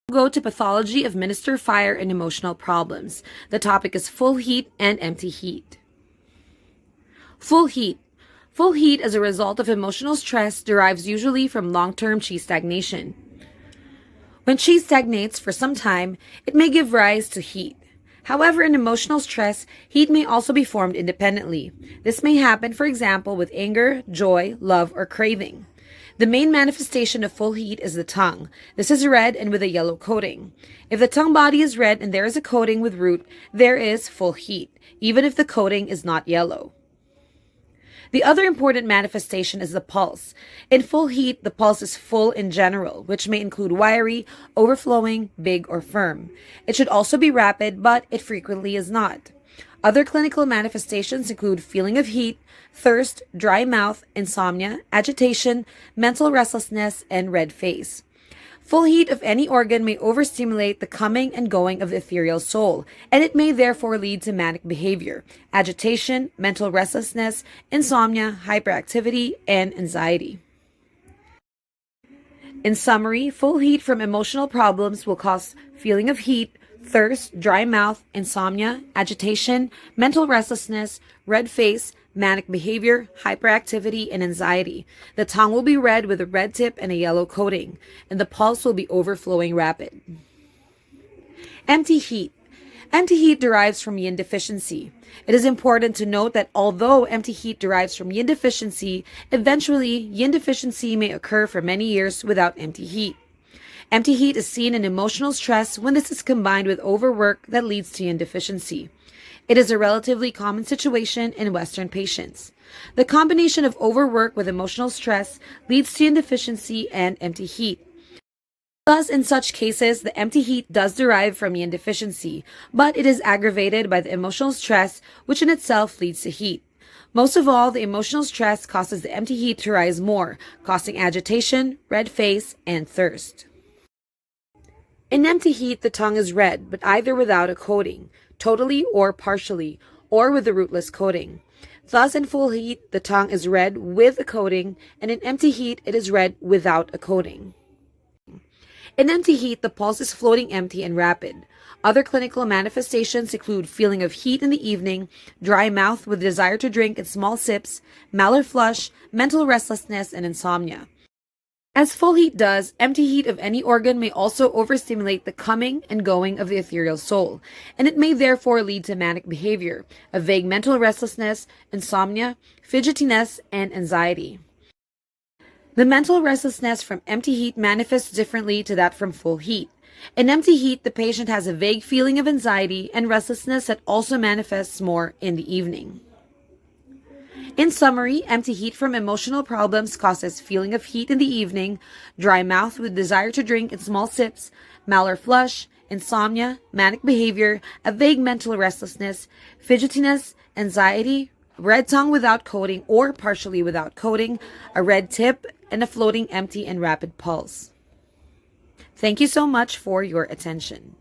Go to pathology of minister fire and emotional problems. The topic is full heat and empty heat. Full heat. Full heat as a result of emotional stress derives usually from long-term chi stagnation. When chi stagnates for some time, it may give rise to heat. However, in emotional stress, heat may also be formed independently. This may happen, for example, with anger, joy, love, or craving. The main manifestation of full heat is the tongue. This is red and with a yellow coating. If the tongue body is red and there is a coating with root, there is full heat, even if the coating is not yellow. The other important manifestation is the pulse. In full heat, the pulse is full in general, which may include wiry, overflowing, big, or firm. It should also be rapid, but it frequently is not. Other clinical manifestations include feeling of heat, thirst, dry mouth, insomnia, agitation, mental restlessness, and red face. Full heat of any organ may overstimulate the coming and going of the ethereal soul, and it may therefore lead to manic behavior, agitation, mental restlessness, insomnia, hyperactivity, and anxiety. In summary, full heat from emotional problems will cause feeling of heat, thirst, dry mouth, insomnia, agitation, mental restlessness, red face, manic behavior, hyperactivity, and anxiety. The tongue will be red with a red tip and a yellow coating, and the pulse will be overflowing rapid. Empty heat. Empty heat derives from yin deficiency. It is important to note that although empty heat derives from yin deficiency, eventually yin deficiency may occur for many years without empty heat. Empty heat is seen in emotional stress when this is combined with overwork that leads to yin deficiency. It is a relatively common situation in Western patients. The combination of overwork with emotional stress leads to yin deficiency and empty heat. Thus, in such cases, the empty heat does derive from yin deficiency, but it is aggravated by the emotional stress, which in itself leads to heat. Most of all, the emotional stress causes the empty heat to rise more, causing agitation, red face, and thirst. In empty heat, the tongue is red, but either without a coating, totally or partially, or with a rootless coating. Thus, in full heat, the tongue is red with a coating, and in empty heat, it is red without a coating. In empty heat, the pulse is floating empty and rapid. Other clinical manifestations include feeling of heat in the evening, dry mouth with desire to drink in small sips, malar flush, mental restlessness, and insomnia. As full heat does, empty heat of any organ may also overstimulate the coming and going of the ethereal soul, and it may therefore lead to manic behavior, a vague mental restlessness, insomnia, fidgetiness, and anxiety. The mental restlessness from empty heat manifests differently to that from full heat. In empty heat, the patient has a vague feeling of anxiety and restlessness that also manifests more in the evening. In summary, empty heat from emotional problems causes feeling of heat in the evening, dry mouth with desire to drink in small sips, malar flush, insomnia, manic behavior, a vague mental restlessness, fidgetiness, anxiety, red tongue without coating or partially without coating, a red tip, and a floating empty and rapid pulse. Thank you so much for your attention.